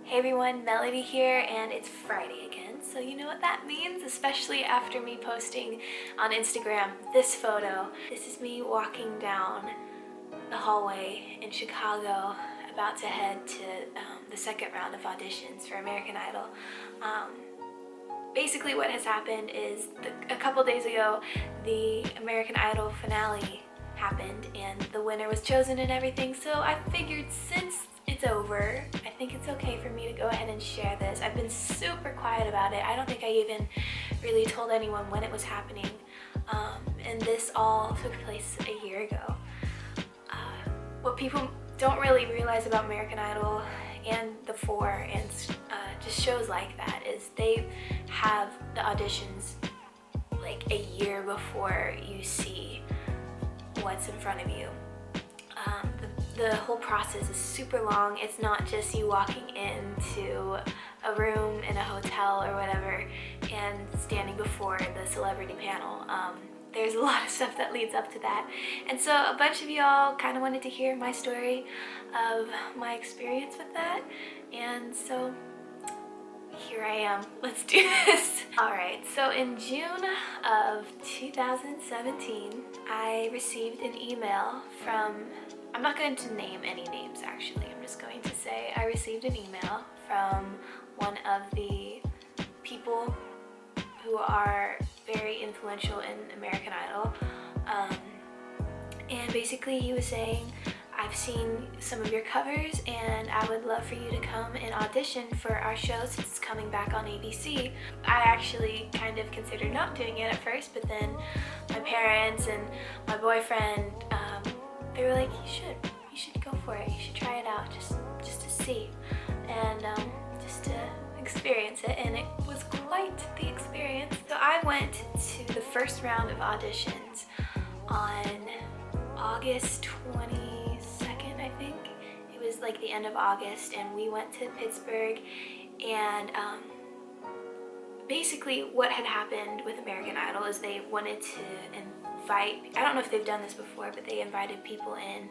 Hey everyone, Melody here, and it's Friday again, so you know what that means, especially after me posting on Instagram this photo. This is me walking down the hallway in Chicago, about to head to the second round of auditions for American Idol. Basically what has happened is a couple days ago, the American Idol finale happened and the winner was chosen and everything, so I figured since it's over, I think it's okay for me to go ahead and share this. I've been super quiet about it. I don't think I even really told anyone when it was happening. And this all took place a year ago. What people don't really realize about American Idol and the Four and just shows like that is they have the auditions like a year before you see what's in front of you. The whole process is super long. It's not just you walking into a room in a hotel or whatever and standing before the celebrity panel. There's a lot of stuff that leads up to that. And so a bunch of y'all kind of wanted to hear my story of my experience with that. And so here I am. Let's do this. Alright, so in June of 2017, I received an email from, I'm not going to name any names actually, I'm just going to say I received an email from one of the people who are very influential in American Idol. And basically he was saying, I've seen some of your covers and I would love for you to come and audition for our show since it's coming back on ABC. I actually kind of considered not doing it at first, but then my parents and my boyfriend, they were like, you should go for it. You should try it out just to see and just to experience it. And it was quite the experience. So I went to the first round of auditions on August 22nd, I think. It was like the end of August, and we went to Pittsburgh, and basically what had happened with American Idol is they wanted to invite, I don't know if they've done this before, but they invited people in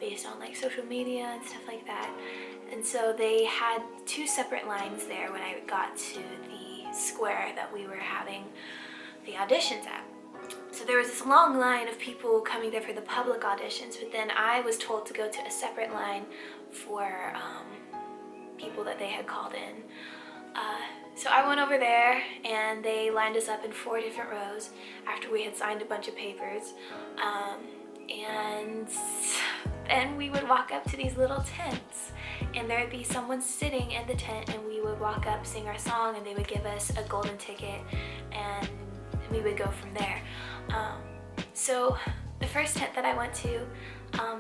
based on like social media and stuff like that. And so they had two separate lines there when I got to the square that we were having the auditions at. So there was this long line of people coming there for the public auditions, but then I was told to go to a separate line for people that they had called in. So I went over there and they lined us up in 4 different rows after we had signed a bunch of papers. And then we would walk up to these little tents and there would be someone sitting in the tent, and we would walk up, sing our song, and they would give us a golden ticket and we would go from there. So the first tent that I went to,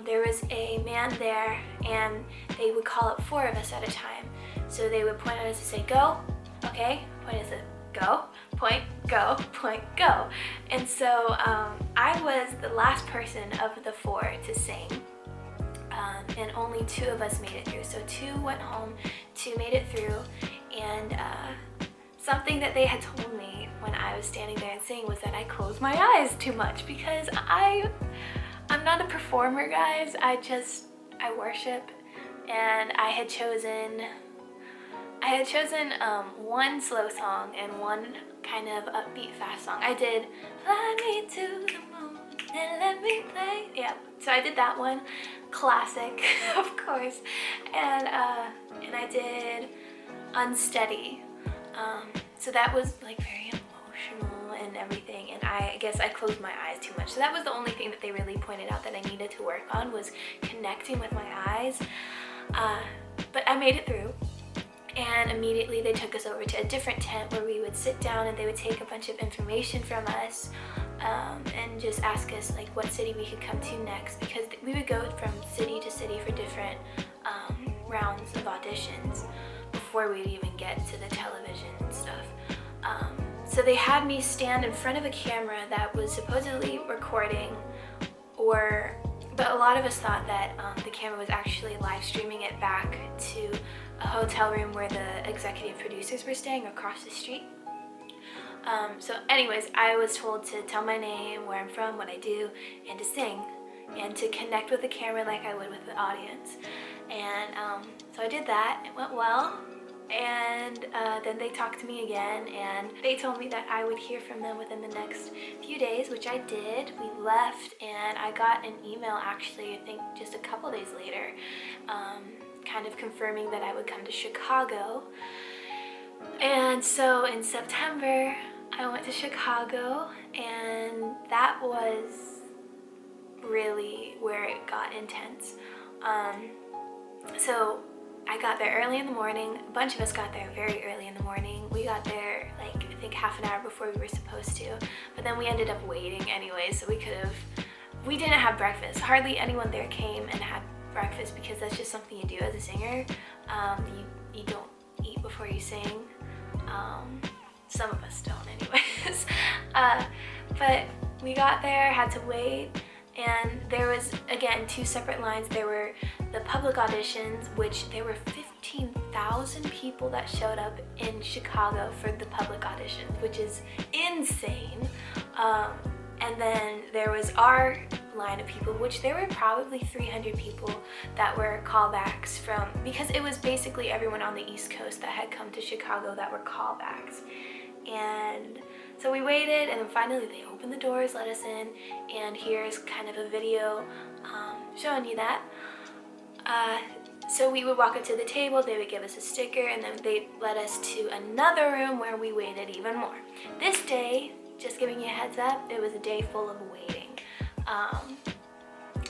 there was a man there and they would call up 4 of us at a time. So they would point at us and say, go, okay, point at us, go, point, go, point, go. And so I was the last person of the 4 to sing. And only 2 of us made it through. So 2 went home, 2 made it through, and something that they had told me when I was standing there and singing was that I closed my eyes too much because I'm not a performer, guys. I worship, and I had chosen one slow song and one kind of upbeat fast song. I did Fly Me to the Moon and Let Me Play. Yeah, so I did that one, classic, of course, and I did Unsteady. So that was like very emotional and everything, and I guess I closed my eyes too much. So that was the only thing that they really pointed out that I needed to work on, was connecting with my eyes. But I made it through, and immediately they took us over to a different tent where we would sit down and they would take a bunch of information from us and just ask us like what city we could come to next, because we would go from city to city for different rounds of auditions before we'd even get to the television stuff. So they had me stand in front of a camera that was supposedly recording, but a lot of us thought that the camera was actually live streaming it back to a hotel room where the executive producers were staying across the street. So anyways, I was told to tell my name, where I'm from, what I do, and to sing, and to connect with the camera like I would with the audience. And so I did that. It went well. And then they talked to me again, and they told me that I would hear from them within the next few days, which I did. We left, and I got an email actually, I think just a couple days later, kind of confirming that I would come to Chicago. And so in September, I went to Chicago, and that was really where it got intense. So I got there early in the morning. A bunch of us got there very early in the morning. We got there like I think half an hour before we were supposed to, but then we ended up waiting anyway, so we didn't have breakfast. Hardly anyone there came and had breakfast because that's just something you do as a singer. You don't eat before you sing. Some of us don't anyways. But we got there, had to wait, and there was, again, 2 separate lines. There were the public auditions, which there were 15,000 people that showed up in Chicago for the public auditions, which is insane. And then there was our line of people, which there were probably 300 people that were callbacks from, because it was basically everyone on the East Coast that had come to Chicago that were callbacks. And so we waited, and then finally they opened the doors, let us in, and here's kind of a video showing you that. So we would walk up to the table, they would give us a sticker, and then they led us to another room where we waited even more. This day, just giving you a heads up, it was a day full of waiting.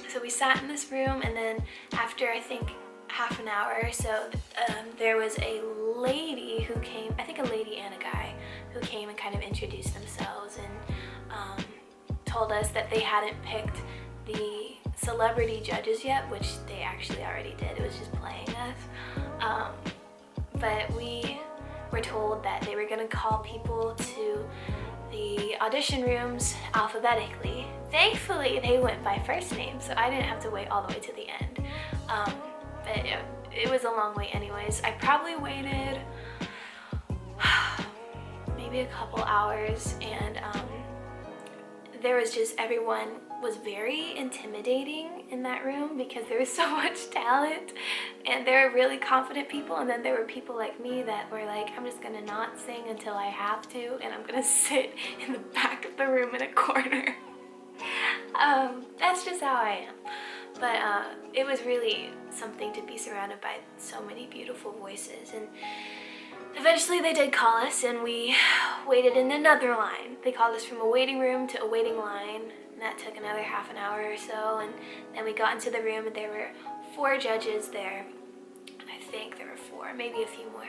So we sat in this room, and then after I think half an hour or so, there was a lady who came, I think a lady and a guy, who came and kind of introduced themselves and told us that they hadn't picked the celebrity judges yet, which they actually already did. It was just playing us. But we were told that they were going to call people to the audition rooms alphabetically. Thankfully, they went by first name, so I didn't have to wait all the way to the end. But it was a long wait anyways. I probably waited maybe a couple hours, and there was just, everyone was very intimidating in that room because there was so much talent, and there were really confident people, and then there were people like me that were like, I'm just gonna not sing until I have to, and I'm gonna sit in the back of the room in a corner. That's just how I am. But it was really something to be surrounded by so many beautiful voices, and eventually they did call us, and we waited in another line. They called us from a waiting room to a waiting line, and that took another half an hour or so, and then we got into the room, and there were 4 judges there. I think there were 4, maybe a few more.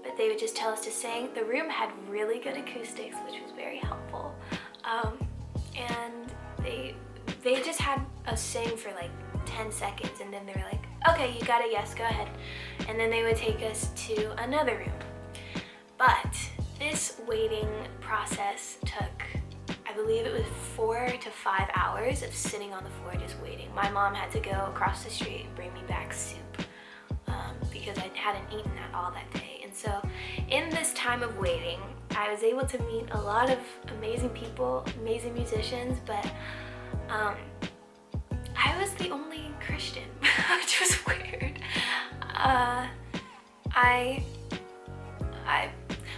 But they would just tell us to sing. The room had really good acoustics, which was very helpful. And they just had us sing for like 10 seconds, and then they were like, okay, you got it, yes, go ahead. And then they would take us to another room. But this waiting process took, I believe it was 4 to 5 hours of sitting on the floor just waiting. My mom had to go across the street and bring me back soup because I hadn't eaten at all that day. And so in this time of waiting, I was able to meet a lot of amazing people, amazing musicians, but I was the only Christian, which was weird.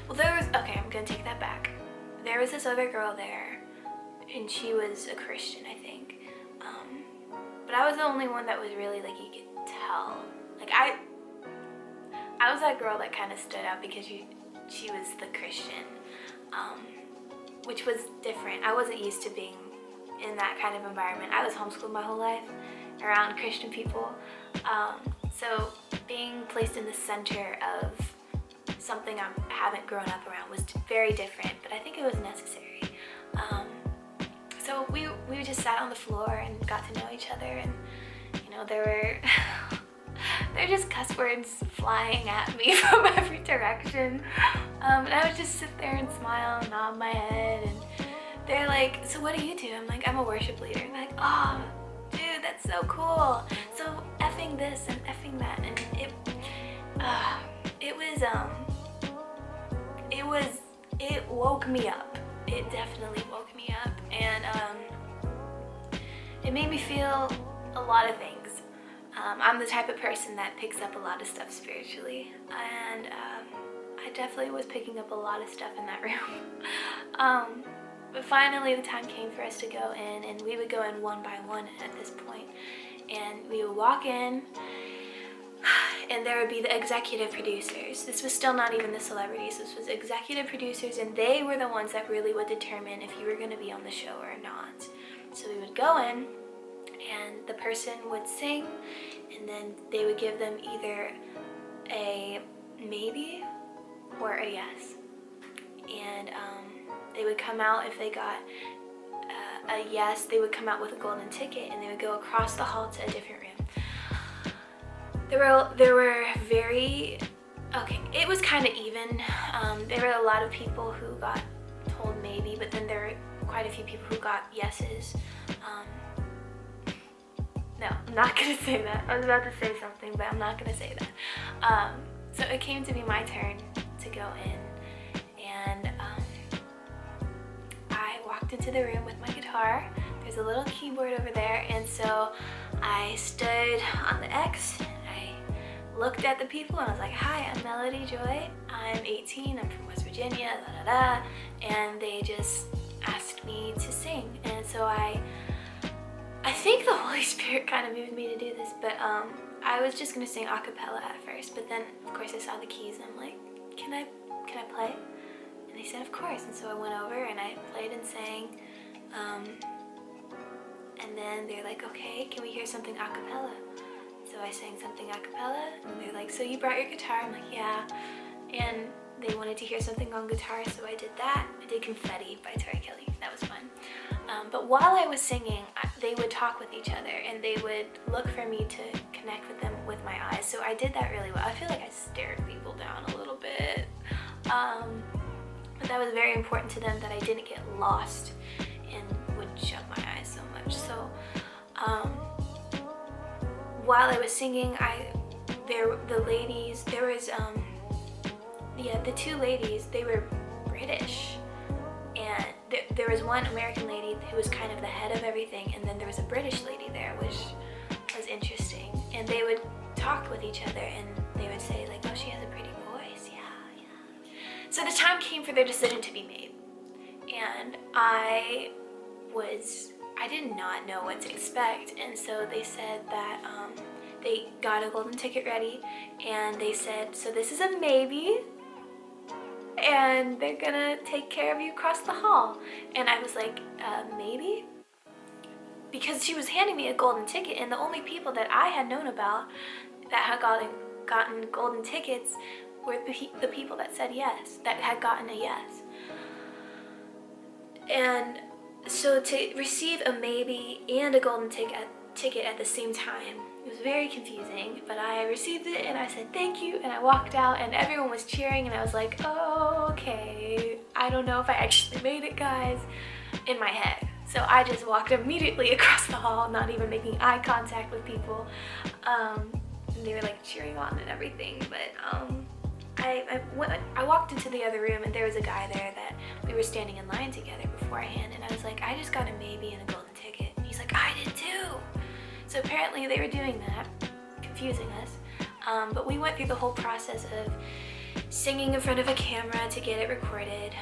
Well, there was, okay, I'm gonna take that back. There was this other girl there, and she was a Christian, I think. But I was the only one that was really, like, you could tell. Like, I was that girl that kind of stood out because she was the Christian, which was different. I wasn't used to being in that kind of environment. I was homeschooled my whole life around Christian people. So being placed in the center of something I haven't grown up around was very different, but I think it was necessary. So we just sat on the floor and got to know each other, and you know, there were just cuss words flying at me from every direction. And I would just sit there and smile and nod my head, and they're like, so what do you do? I'm like, I'm a worship leader. And they're like, oh, dude, that's so cool. So effing this and effing that. And it woke me up. It definitely woke me up. And it made me feel a lot of things. I'm the type of person that picks up a lot of stuff spiritually, and I definitely was picking up a lot of stuff in that room. But finally the time came for us to go in, and we would go in one by one at this point. And we would walk in, and there would be the executive producers. This was still not even the celebrities, this was executive producers, and they were the ones that really would determine if you were going to be on the show or not. So we would go in, and the person would sing, and then they would give them either a maybe or a yes. And they would come out, if they got a yes, they would come out with a golden ticket, and they would go across the hall to a different room. There were very, okay, it was kind of even. There were a lot of people who got told maybe, but then there were quite a few people who got yeses. No, I'm not gonna say that. I was about to say something, but I'm not gonna say that. So it came to be my turn to go in, and I walked into the room with my guitar. There's a little keyboard over there, and so I stood on the X. I looked at the people, and I was like, "Hi, I'm Melody Joy. I'm 18. I'm from West Virginia." Da da da. And they just asked me to sing, and so I think the Holy Spirit kind of moved me to do this, but I was just gonna sing a cappella at first, but then of course I saw the keys, and I'm like, can I play? And they said, of course. And so I went over and I played and sang, and then they're like, okay, can we hear something a cappella? So I sang something a cappella, and they're like, so you brought your guitar? I'm like, yeah. And they wanted to hear something on guitar, so I did that. I did Confetti by Tori Kelly. That was fun. But while I was singing, they would talk with each other, and they would look for me to connect with them with my eyes. So I did that really well. I feel like I stared people down a little bit. But that was very important to them, that I didn't get lost and would shut my eyes so much. So while I was singing, the two ladies, they were British, and there was one American lady who was kind of the head of everything, and then there was a British lady there, which was interesting. And they would talk with each other, and they would say like, oh, she has a pretty voice, yeah. So the time came for their decision to be made, and I did not know what to expect. And so they said that they got a golden ticket ready, and they said, so this is a maybe, and they're gonna take care of you across the hall. And I was like, maybe? Because she was handing me a golden ticket, and the only people that I had known about that had gotten golden tickets were the people that said yes, that had gotten a yes. And so to receive a maybe and a golden ticket at the same time, it was very confusing, but I received it, and I said thank you, and I walked out, and everyone was cheering, and I was like, oh, okay, I don't know if I actually made it, guys, in my head. So I just walked immediately across the hall, not even making eye contact with people. And they were like cheering on and everything, but I walked into the other room, and there was a guy there that we were standing in line together beforehand, and I was like, I just got a maybe and a golden ticket. And he's like, I did too. So apparently they were doing that, confusing us. But we went through the whole process of singing in front of a camera to get it recorded.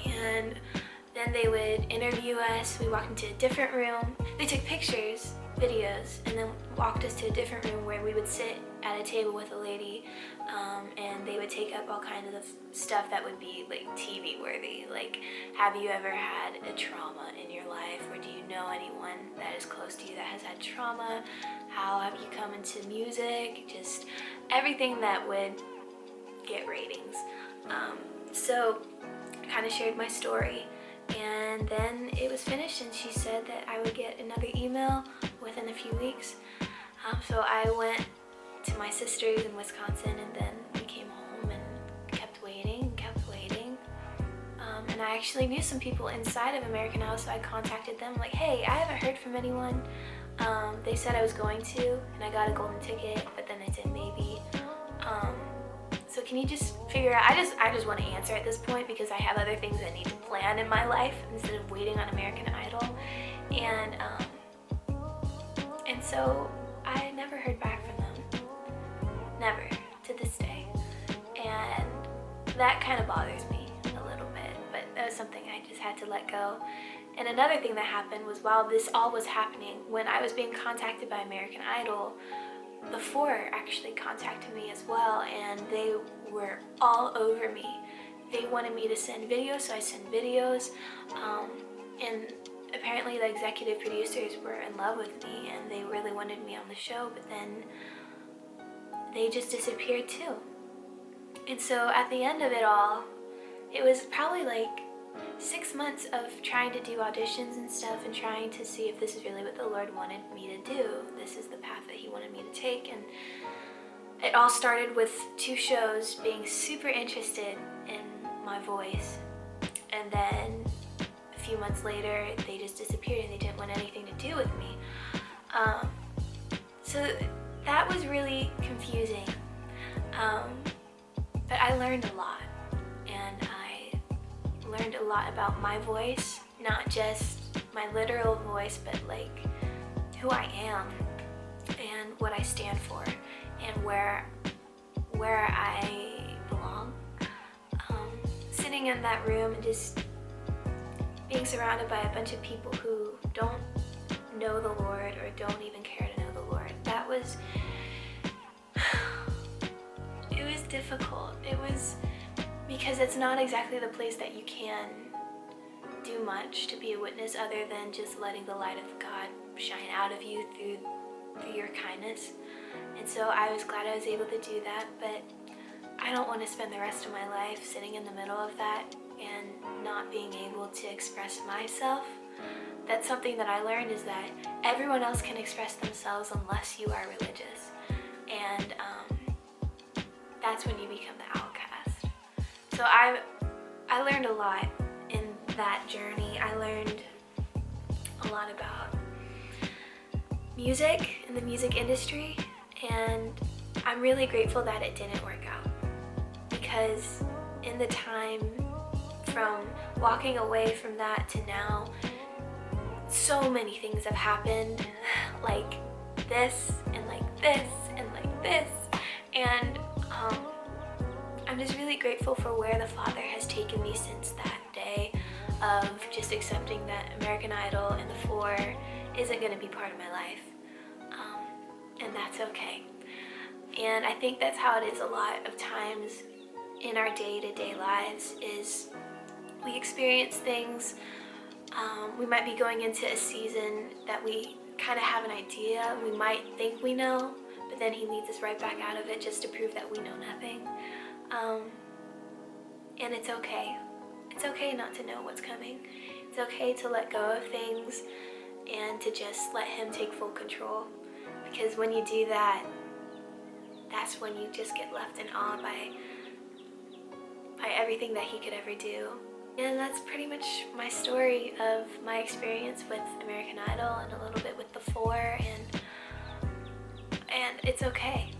And then they would interview us. We walked into a different room. They took pictures, videos, and then walked us to a different room where we would sit at a table with a lady, and they would take up all kinds of stuff that would be like TV worthy. Like, have you ever had a trauma in your life, or do you know anyone that is close to you that has had trauma? How have you come into music? Just everything that would get ratings. So I kind of shared my story, and then it was finished, and she said that I would get another email within a few weeks. So I went to my sister's in Wisconsin, and then we came home and kept waiting. And I actually knew some people inside of American Idol, so I contacted them like, hey, I haven't heard from anyone. They said I was going to, and I got a golden ticket, but then they said maybe. So can you just figure out, I just want to answer at this point, because I have other things I need to plan in my life instead of waiting on American Idol. And so I never heard back from them. Never, to this day. And that kind of bothers me a little bit, but that was something I just had to let go. And another thing that happened was while this all was happening, when I was being contacted by American Idol, the Four actually contacted me as well, and they were all over me. They wanted me to send videos, so I sent videos, and apparently the executive producers were in love with me and they really wanted me on the show, but then they just disappeared too. And so at the end of it all, it was probably like 6 months of trying to do auditions and stuff and trying to see if this is really what the Lord wanted me to do. This is the path that He wanted me to take. And it all started with 2 shows being super interested in my voice. And then a few months later, they just disappeared and they didn't want anything to do with me. So that was really confusing. But I learned a lot. And I learned a lot about my voice, not just my literal voice, but like who I am and what I stand for and where I belong. Sitting in that room and just being surrounded by a bunch of people who don't know the Lord or don't even care to know the Lord, that was, it was difficult. It was because it's not exactly the place that you can do much to be a witness other than just letting the light of God shine out of you through your kindness. And so I was glad I was able to do that, but I don't want to spend the rest of my life sitting in the middle of that and not being able to express myself. That's something that I learned, is that everyone else can express themselves unless you are religious. And that's when you become the outcast. So I learned a lot in that journey. I learned a lot about music and the music industry, and I'm really grateful that it didn't work out, because in the time from walking away from that to now, so many things have happened, like this and like this and like this, and I'm just really grateful for where the Father has taken me since that day of just accepting that American Idol and the Four isn't going to be part of my life, and that's okay. And I think that's how it is a lot of times in our day-to-day lives, is we experience things. We might be going into a season that we kind of have an idea, we might think we know, but then He leads us right back out of it just to prove that we know nothing. And it's okay. It's okay not to know what's coming. It's okay to let go of things and to just let Him take full control. Because when you do that, that's when you just get left in awe by everything that He could ever do. And that's pretty much my story of my experience with American Idol and a little bit with the Four, and it's okay.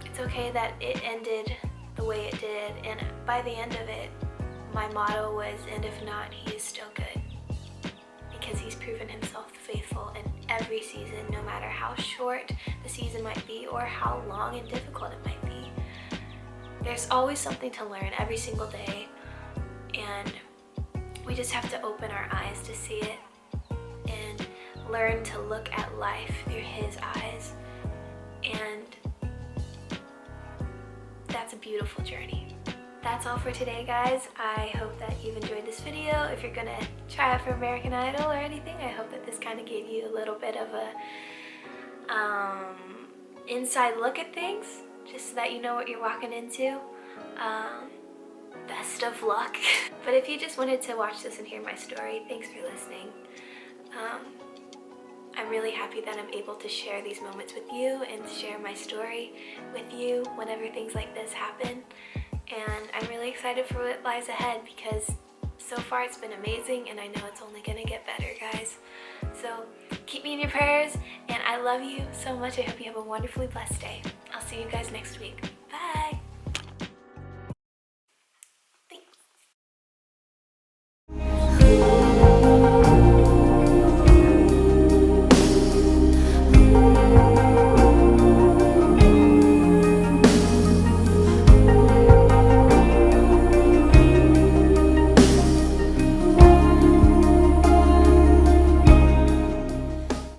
It's okay that it ended the way it did, and by the end of it, my motto was, and if not, He is still good. Because He's proven Himself faithful in every season, no matter how short the season might be or how long and difficult it might be. There's always something to learn every single day, and we just have to open our eyes to see it and learn to look at life through His eyes. And that's a beautiful journey. That's all for today, guys. I hope that you've enjoyed this video. If you're gonna try out for American Idol or anything, I hope that this kind of gave you a little bit of a inside look at things, just so that you know what you're walking into. Best of luck. But if you just wanted to watch this and hear my story, thanks for listening. I'm really happy that I'm able to share these moments with you and share my story with you whenever things like this happen. And I'm really excited for what lies ahead, because so far it's been amazing, and I know it's only gonna get better, guys. So keep me in your prayers, and I love you so much. I hope you have a wonderfully blessed day. I'll see you guys next week.